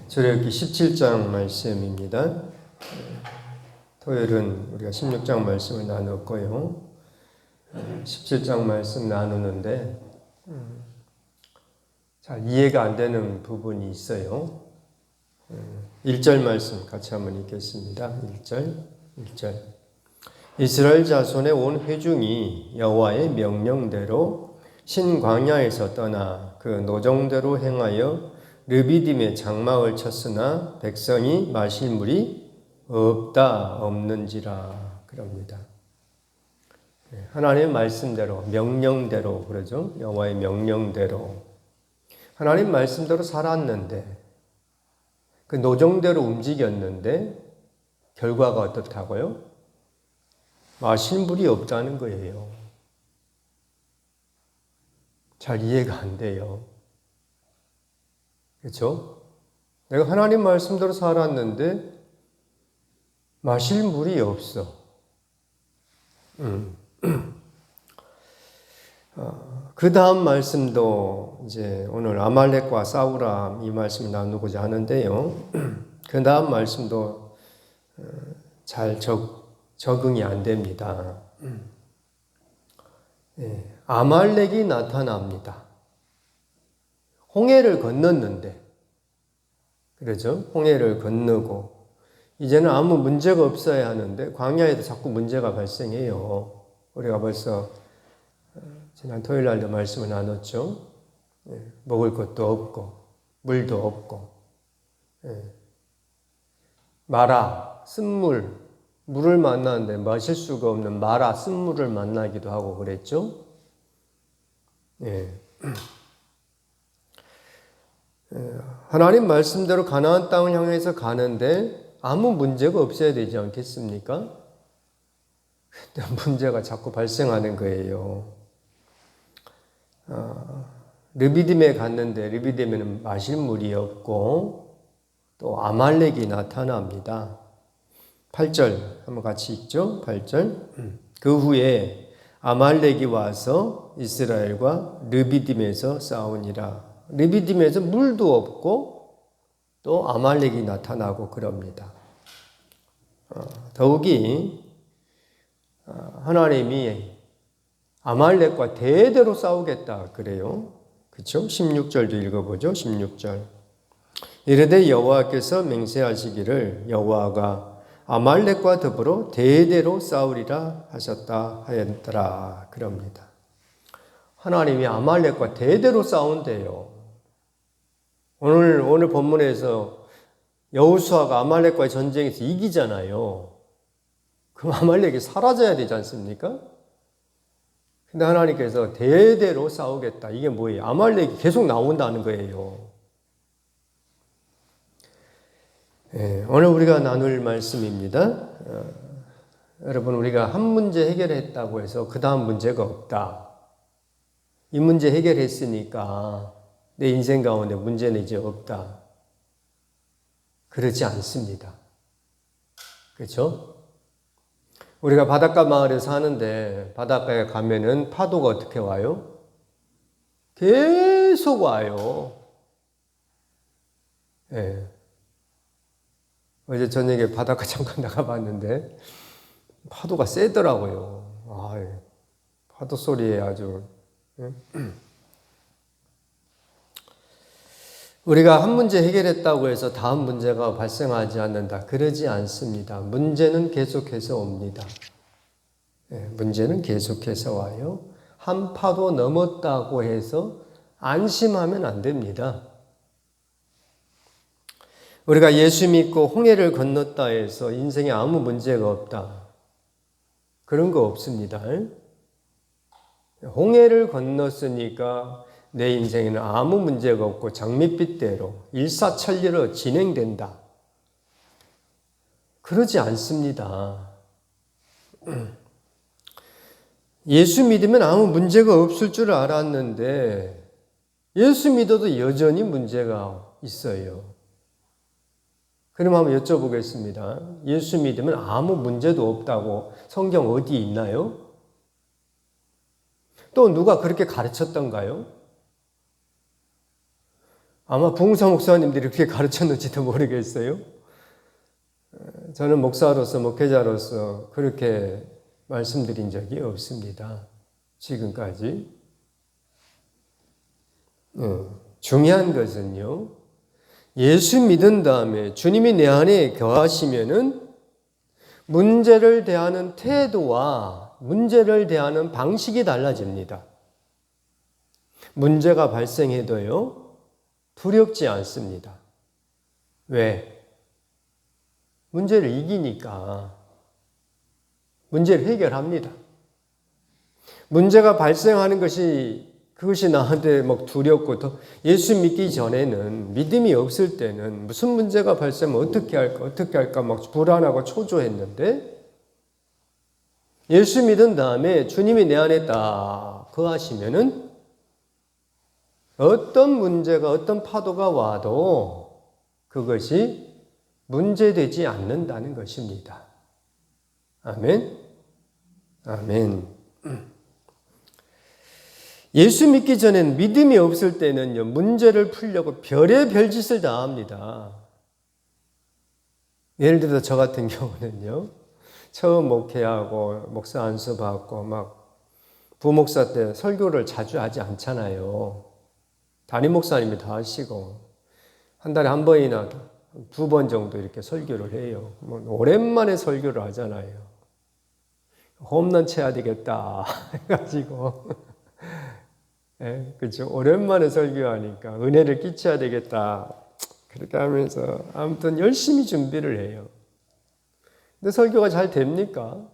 출애굽기 17장 말씀입니다. 토요일은 우리가 16장 말씀을 나눴고요. 17장 말씀 나누는데 잘 이해가 안 되는 부분이 있어요. 1절 말씀 같이 한번 읽겠습니다. 1절. 이스라엘 자손의 온 회중이 여호와의 명령대로 신광야에서 떠나 그 노정대로 행하여 르비딤의 장막을 쳤으나 백성이 마실 물이 없는지라 그럽니다. 하나님의 말씀대로, 명령대로 그러죠. 여호와의 명령대로 하나님 말씀대로 살았는데 그 노정대로 움직였는데 결과가 어떻다고요? 마실 물이 없다는 거예요. 잘 이해가 안 돼요. 그렇죠? 내가 하나님 말씀대로 살았는데 마실 물이 없어. 그 다음 말씀도 이제 오늘 아말렉과 싸우라 이 말씀을 나누고자 하는데요. 그 다음 말씀도 잘 적응이 안 됩니다. 아말렉이 나타납니다. 홍해를 건넜는데, 그렇죠? 홍해를 건너고, 이제는 아무 문제가 없어야 하는데, 광야에도 자꾸 문제가 발생해요. 우리가 벌써 지난 토요일 날도 말씀을 나눴죠. 먹을 것도 없고, 물도 없고, 마라, 쓴물, 물을 만나는데 마실 수가 없는 마라, 쓴물을 만나기도 하고 그랬죠. 하나님 말씀대로 가나안 땅을 향해서 가는데 아무 문제가 없어야 되지 않겠습니까? 근데 문제가 자꾸 발생하는 거예요. 르비딤에 갔는데 르비딤에는 마실 물이 없고 또 아말렉이 나타납니다. 8절 한번 같이 읽죠. 8절. 그 후에 아말렉이 와서 이스라엘과 르비딤에서 싸우니라. 르비딤에서 물도 없고 또 아말렉이 나타나고 그럽니다. 더욱이 하나님이 아말렉과 대대로 싸우겠다 그래요. 그렇죠? 16절도 읽어보죠. 16절. 이르되 여호와께서 맹세하시기를 여호와가 아말렉과 더불어 대대로 싸우리라 하셨다 하였더라 그럽니다. 하나님이 아말렉과 대대로 싸운대요. 오늘 본문에서 여호수아가 아말렉과의 전쟁에서 이기잖아요. 그럼 아말렉이 사라져야 되지 않습니까? 근데 하나님께서 대대로 싸우겠다. 이게 뭐예요? 아말렉이 계속 나온다는 거예요. 오늘 우리가 나눌 말씀입니다. 여러분, 우리가 한 문제 해결했다고 해서 그 다음 문제가 없다. 이 문제 해결했으니까 내 인생 가운데 문제는 이제 없다. 그렇지 않습니다. 그렇죠? 우리가 바닷가 마을에 사는데 바닷가에 가면은 파도가 어떻게 와요? 계속 와요. 어제 저녁에 바닷가 잠깐 나가봤는데 파도가 세더라고요. 파도 소리에 아주. 우리가 한 문제 해결했다고 해서 다음 문제가 발생하지 않는다. 그러지 않습니다. 문제는 계속해서 옵니다. 문제는 계속해서 와요. 한 파도 넘었다고 해서 안심하면 안 됩니다. 우리가 예수 믿고 홍해를 건넜다 해서 인생에 아무 문제가 없다. 그런 거 없습니다. 홍해를 건넜으니까 내 인생에는 아무 문제가 없고 장밋빛대로 일사천리로 진행된다. 그러지 않습니다. 예수 믿으면 아무 문제가 없을 줄 알았는데 예수 믿어도 여전히 문제가 있어요. 그럼 한번 여쭤보겠습니다. 예수 믿으면 아무 문제도 없다고 성경 어디 있나요? 또 누가 그렇게 가르쳤던가요? 아마 부흥사 목사님들이 그렇게 가르쳤는지도 모르겠어요. 저는 목사로서, 목회자로서 그렇게 말씀드린 적이 없습니다. 지금까지. 중요한 것은요, 예수 믿은 다음에 주님이 내 안에 거하시면은 문제를 대하는 태도와 문제를 대하는 방식이 달라집니다. 문제가 발생해도요, 두렵지 않습니다. 왜? 문제를 이기니까 문제를 해결합니다. 문제가 발생하는 그것이 나한테 막 두렵고, 예수 믿기 전에는, 믿음이 없을 때는 무슨 문제가 발생하면 어떻게 할까 막 불안하고 초조했는데, 예수 믿은 다음에 주님이 내 안에 딱 거하시면은 어떤 문제가, 어떤 파도가 와도 그것이 문제되지 않는다는 것입니다. 아멘. 아멘. 예수 믿기 전엔, 믿음이 없을 때는요, 문제를 풀려고 별의별 짓을 다 합니다. 예를 들어서 저 같은 경우는요, 처음 목회하고 목사 안수 받고 막 부목사 때 설교를 자주 하지 않잖아요. 담임 목사님이 다 하시고 한 달에 한 번이나 두 번 정도 이렇게 설교를 해요. 오랜만에 설교를 하잖아요. 홈런 쳐야 되겠다 해가지고 그렇죠. 오랜만에 설교하니까 은혜를 끼쳐야 되겠다. 그렇게 하면서 아무튼 열심히 준비를 해요. 근데 설교가 잘 됩니까?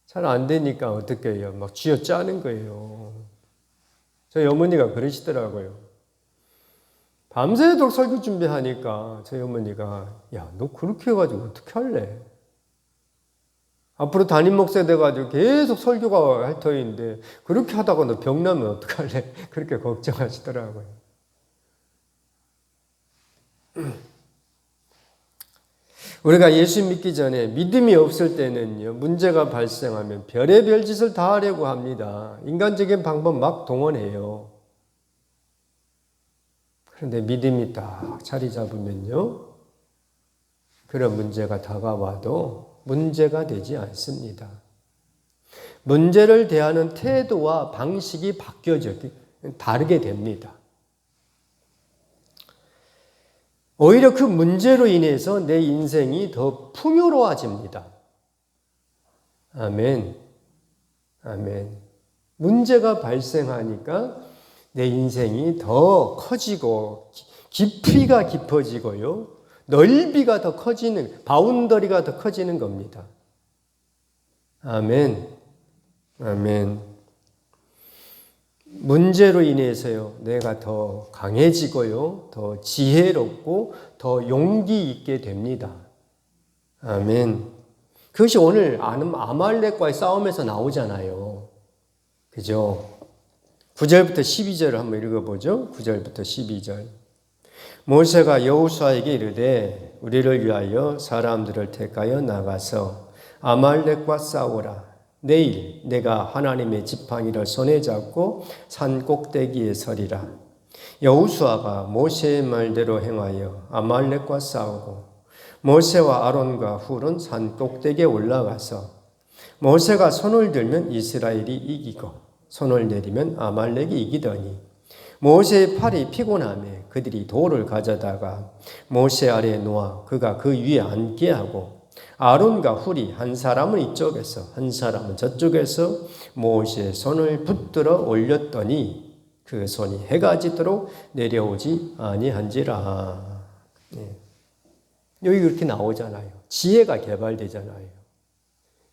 잘 안 되니까 어떻게 해요? 막 쥐어짜는 거예요. 저희 어머니가 그러시더라고요. 밤새도록 설교 준비하니까 저희 어머니가, 야, 너 그렇게 해가지고 어떻게 할래? 앞으로 담임 목사 돼가지고 계속 설교가 할 터인데 그렇게 하다가 너 병나면 어떡할래? 그렇게 걱정하시더라고요. 우리가 예수 믿기 전에 믿음이 없을 때는요, 문제가 발생하면 별의별 짓을 다 하려고 합니다. 인간적인 방법 막 동원해요. 그런데 믿음이 딱 자리 잡으면요, 그런 문제가 다가와도 문제가 되지 않습니다. 문제를 대하는 태도와 방식이 다르게 됩니다. 오히려 그 문제로 인해서 내 인생이 더 풍요로워집니다. 아멘. 아멘. 문제가 발생하니까 내 인생이 더 커지고, 깊이가 깊어지고요, 넓이가 더 커지는, 바운더리가 더 커지는 겁니다. 아멘. 아멘. 문제로 인해서요, 내가 더 강해지고요, 더 지혜롭고, 더 용기 있게 됩니다. 아멘. 그것이 오늘 아말렉과의 싸움에서 나오잖아요. 그죠? 9절부터 12절을 한번 읽어보죠. 9절부터 12절. 모세가 여호수아에게 이르되 우리를 위하여 사람들을 택하여 나가서 아말렉과 싸우라. 내일 내가 하나님의 지팡이를 손에 잡고 산 꼭대기에 서리라. 여호수아가 모세의 말대로 행하여 아말렉과 싸우고 모세와 아론과 훌은 산 꼭대기에 올라가서 모세가 손을 들면 이스라엘이 이기고 손을 내리면 아말렉이 이기더니 모세의 팔이 피곤하며 그들이 돌을 가져다가 모세 아래에 놓아 그가 그 위에 앉게 하고 아론과 훌이 한 사람은 이쪽에서 한 사람은 저쪽에서 모세의 손을 붙들어 올렸더니 그 손이 해가 지도록 내려오지 아니한지라. 여기 그렇게 나오잖아요. 지혜가 개발되잖아요.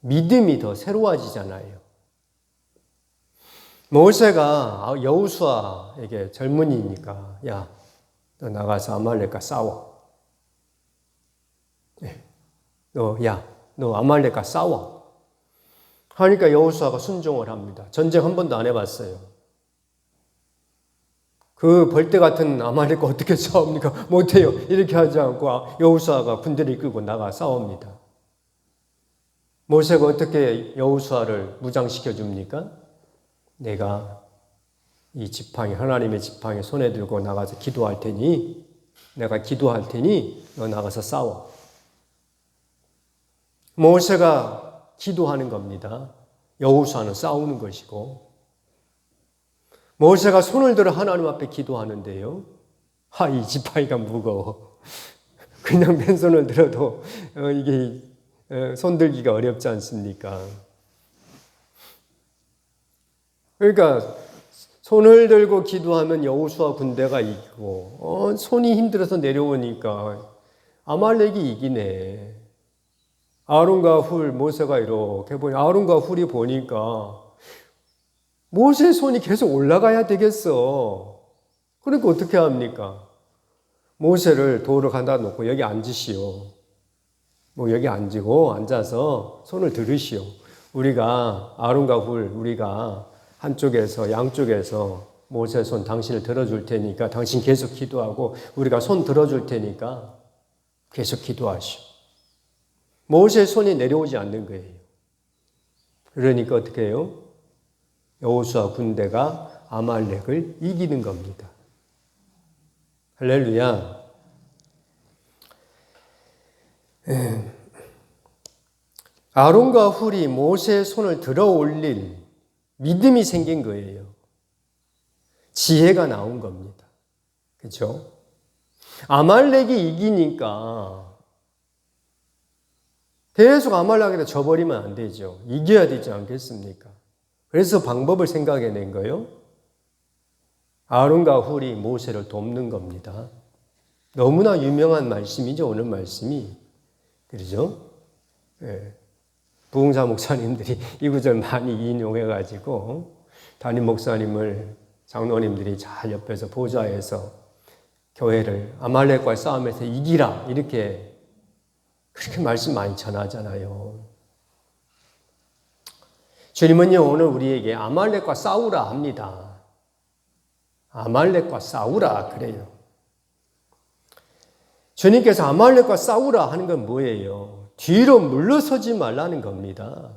믿음이 더 새로워지잖아요. 모세가 여호수아에게 젊은이니까, 야, 너 나가서 아말렉과 싸워. 너 아말렉과 싸워. 하니까 여호수아가 순종을 합니다. 전쟁 한 번도 안 해봤어요. 그 벌떼 같은 아말렉과 어떻게 싸웁니까? 못해요. 이렇게 하지 않고 여호수아가 군대를 이끌고 나가 싸웁니다. 모세가 어떻게 여호수아를 무장시켜 줍니까? 내가 이 지팡이, 하나님의 지팡이 손에 들고 나가서 기도할 테니, 내가 기도할 테니 너 나가서 싸워. 모세가 기도하는 겁니다. 여호수아는 싸우는 것이고, 모세가 손을 들어 하나님 앞에 기도하는데요. 이 지팡이가 무거워. 그냥 맨손을 들어도 이게 손들기가 어렵지 않습니까? 그러니까 손을 들고 기도하면 여호수아 군대가 이기고 손이 힘들어서 내려오니까 아말렉이 이기네. 아론과 훌, 모세가 이렇게 보니 아론과 훌이 보니까 모세의 손이 계속 올라가야 되겠어. 그러니까 어떻게 합니까? 모세를 도로 갖다 놓고 여기 앉으시오. 여기 앉아서 손을 들으시오. 우리가 아론과 훌, 우리가 한쪽에서 양쪽에서 모세 손 당신을 들어줄 테니까 당신 계속 기도하고 우리가 손 들어줄 테니까 계속 기도하시오. 모세의 손이 내려오지 않는 거예요. 그러니까 어떻게 해요? 여호수아 군대가 아말렉을 이기는 겁니다. 할렐루야. 아론과 훌이 모세의 손을 들어 올릴 믿음이 생긴 거예요. 지혜가 나온 겁니다. 그렇죠? 아말렉이 이기니까 계속 아말렉한테 져버리면 안 되죠. 이겨야 되지 않겠습니까? 그래서 방법을 생각해낸 거예요. 아론과 훌이 모세를 돕는 겁니다. 너무나 유명한 말씀이죠. 오늘 말씀이. 그렇죠? 네. 부흥사 목사님들이 이 구절 많이 인용해가지고 담임 목사님을 장로님들이 잘 옆에서 보좌해서 교회를 아말렉과의 싸움에서 이기라 이렇게 그렇게 말씀 많이 전하잖아요. 주님은요 오늘 우리에게 아말렉과 싸우라 합니다. 아말렉과 싸우라 그래요. 주님께서 아말렉과 싸우라 하는 건 뭐예요? 뒤로 물러서지 말라는 겁니다.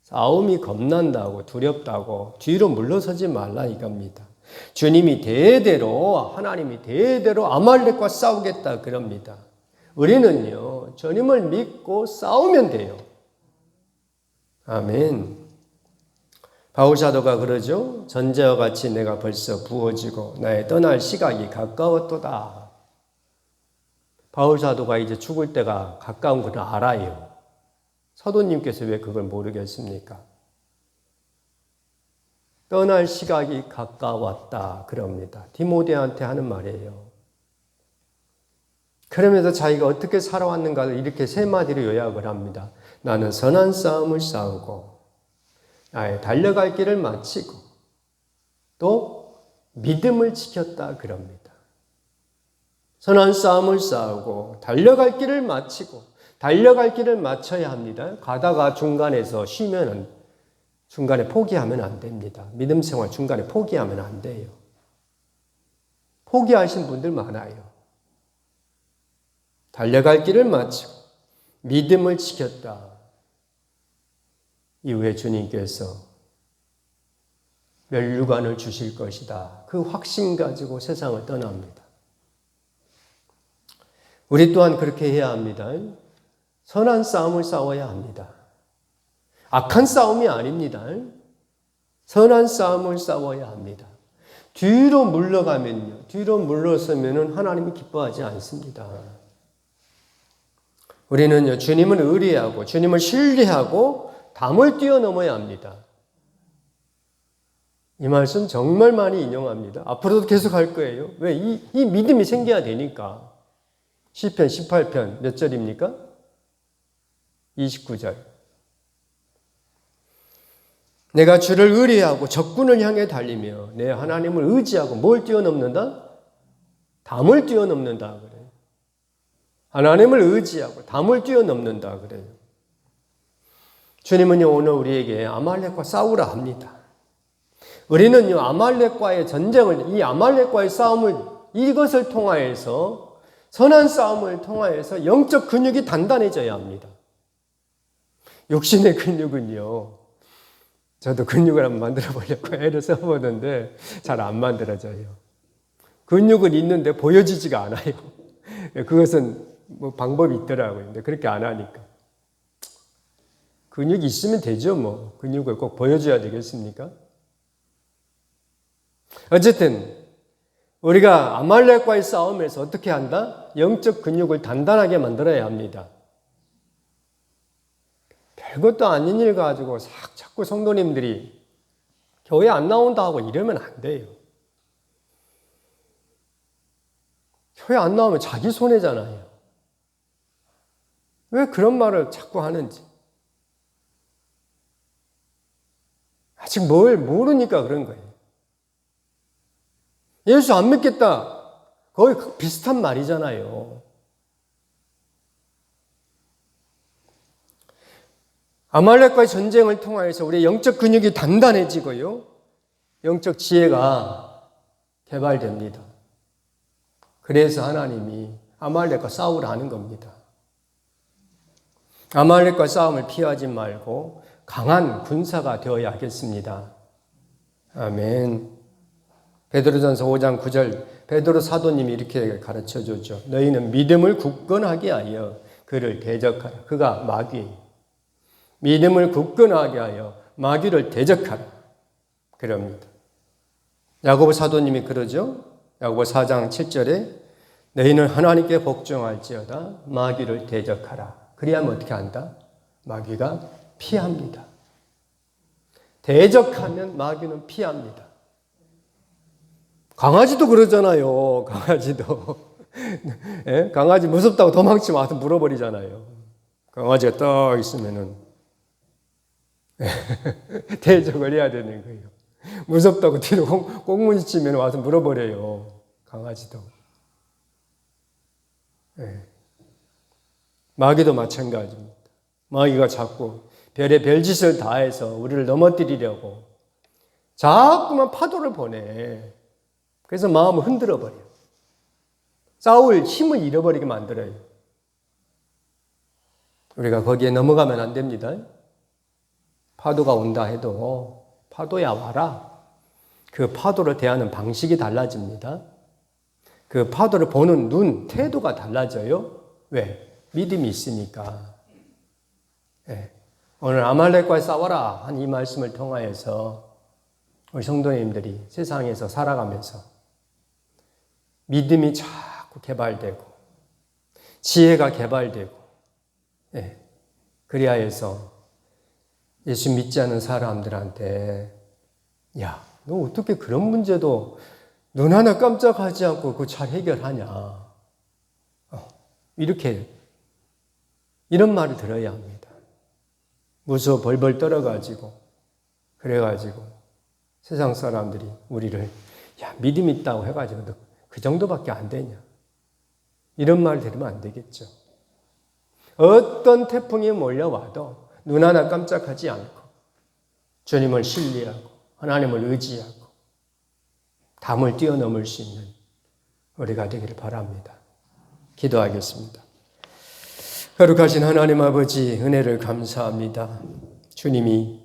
싸움이 겁난다고 두렵다고 뒤로 물러서지 말라 이겁니다. 주님이 대대로 하나님이 대대로 아말렉과 싸우겠다 그럽니다. 우리는요 주님을 믿고 싸우면 돼요. 아멘. 바울 사도가 그러죠. 전제와 같이 내가 벌써 부어지고 나의 떠날 시각이 가까웠도다. 바울 사도가 이제 죽을 때가 가까운 걸 알아요. 사도님께서 왜 그걸 모르겠습니까? 떠날 시각이 가까웠다 그럽니다. 디모데한테 하는 말이에요. 그러면서 자기가 어떻게 살아왔는가를 이렇게 세 마디로 요약을 합니다. 나는 선한 싸움을 싸우고 나의 달려갈 길을 마치고 또 믿음을 지켰다 그럽니다. 선한 싸움을 싸우고 달려갈 길을 마치고 달려갈 길을 마쳐야 합니다. 가다가 중간에서 쉬면은 중간에 포기하면 안 됩니다. 믿음 생활 중간에 포기하면 안 돼요. 포기하신 분들 많아요. 달려갈 길을 마치고 믿음을 지켰다. 이후에 주님께서 면류관을 주실 것이다. 그 확신 가지고 세상을 떠납니다. 우리 또한 그렇게 해야 합니다. 선한 싸움을 싸워야 합니다. 악한 싸움이 아닙니다. 선한 싸움을 싸워야 합니다. 뒤로 물러가면요. 뒤로 물러서면은 하나님이 기뻐하지 않습니다. 우리는요, 주님을 의뢰하고 주님을 신뢰하고 담을 뛰어넘어야 합니다. 이 말씀 정말 많이 인용합니다. 앞으로도 계속 할 거예요. 왜? 이 믿음이 생겨야 되니까. 시편 18편 몇 절입니까? 29절. 내가 주를 의뢰하고 적군을 향해 달리며 내 하나님을 의지하고 뭘 뛰어넘는다? 담을 뛰어넘는다 그래요. 하나님을 의지하고 담을 뛰어넘는다 그래요. 주님은요 오늘 우리에게 아말렉과 싸우라 합니다. 우리는요 아말렉과의 전쟁을 이 아말렉과의 싸움을 이것을 통하여서 선한 싸움을 통하여서 영적 근육이 단단해져야 합니다. 육신의 근육은요 저도 근육을 한번 만들어 보려고 애를 써보는데 잘 안 만들어져요. 근육은 있는데 보여지지가 않아요. 그것은 뭐 방법이 있더라고요. 근데 그렇게 안 하니까. 근육이 있으면 되죠, 뭐. 근육을 꼭 보여줘야 되겠습니까? 어쨌든 우리가 아말렉과의 싸움에서 어떻게 한다? 영적 근육을 단단하게 만들어야 합니다. 별것도 아닌 일 가지고 자꾸 성도님들이 교회 안 나온다 하고 이러면 안 돼요. 교회 안 나오면 자기 손해잖아요. 왜 그런 말을 자꾸 하는지. 아직 뭘 모르니까 그런 거예요. 예수 안 믿겠다. 거의 비슷한 말이잖아요. 아말렉과의 전쟁을 통하여서 우리의 영적 근육이 단단해지고요. 영적 지혜가 개발됩니다. 그래서 하나님이 아말렉과 싸우라 하는 겁니다. 아말렉과 싸움을 피하지 말고 강한 군사가 되어야겠습니다. 아멘. 베드로전서 5장 9절 베드로 사도님이 이렇게 가르쳐주죠. 너희는 믿음을 굳건하게 하여 그를 대적하라. 그가 마귀예요. 믿음을 굳건하게 하여 마귀를 대적하라. 그럽니다. 야고보 사도님이 그러죠. 야고보 4장 7절에 너희는 하나님께 복종할지어다 마귀를 대적하라. 그리하면 어떻게 한다? 마귀가 피합니다. 대적하면 마귀는 피합니다. 강아지도 그러잖아요. 강아지도. 예? 강아지 무섭다고 도망치면 와서 물어버리잖아요. 강아지가 떠 있으면은 대적을 해야 되는 거예요. 무섭다고 뒤로 꽁무니치면 와서 물어버려요. 강아지도. 예. 마귀도 마찬가지입니다. 마귀가 자꾸 별의 별짓을 다해서 우리를 넘어뜨리려고 자꾸만 파도를 보내. 그래서 마음을 흔들어 버려요. 싸울 힘을 잃어버리게 만들어요. 우리가 거기에 넘어가면 안 됩니다. 파도가 온다 해도 파도야 와라. 그 파도를 대하는 방식이 달라집니다. 그 파도를 보는 눈, 태도가 달라져요. 왜? 믿음이 있으니까. 네. 오늘 아말렉과 싸워라 한 이 말씀을 통하여서 우리 성도님들이 세상에서 살아가면서 믿음이 자꾸 개발되고 지혜가 개발되고 네. 그리하여서 예수 믿지 않는 사람들한테 야, 너 어떻게 그런 문제도 눈 하나 깜짝하지 않고 그거 잘 해결하냐. 이렇게 이런 말을 들어야 합니다. 무서워 벌벌 떨어가지고 그래가지고 세상 사람들이 우리를 야 믿음 있다고 해가지고 너 그 정도밖에 안 되냐. 이런 말 들으면 안 되겠죠. 어떤 태풍이 몰려와도 눈 하나 깜짝하지 않고 주님을 신뢰하고 하나님을 의지하고 담을 뛰어넘을 수 있는 우리가 되기를 바랍니다. 기도하겠습니다. 거룩하신 하나님 아버지 은혜를 감사합니다. 주님이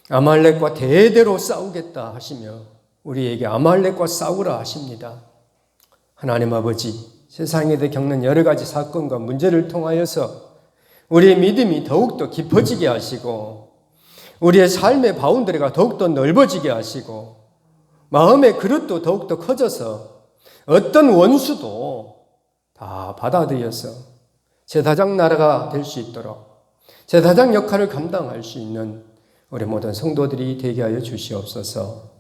아말렉과 대대로 싸우겠다 하시며 우리에게 아말렉과 싸우라 하십니다. 하나님 아버지 세상에 겪는 여러 가지 사건과 문제를 통하여서 우리의 믿음이 더욱더 깊어지게 하시고 우리의 삶의 바운더리가 더욱더 넓어지게 하시고 마음의 그릇도 더욱더 커져서 어떤 원수도 다 받아들여서 제사장 나라가 될 수 있도록 제사장 역할을 감당할 수 있는 우리 모든 성도들이 되게 하여 주시옵소서.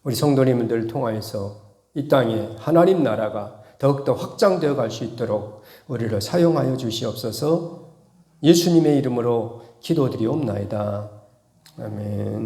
우리 성도님들을 통하여서 이 땅에 하나님 나라가 더욱더 확장되어 갈 수 있도록 우리를 사용하여 주시옵소서. 예수님의 이름으로 기도드리옵나이다. 아멘.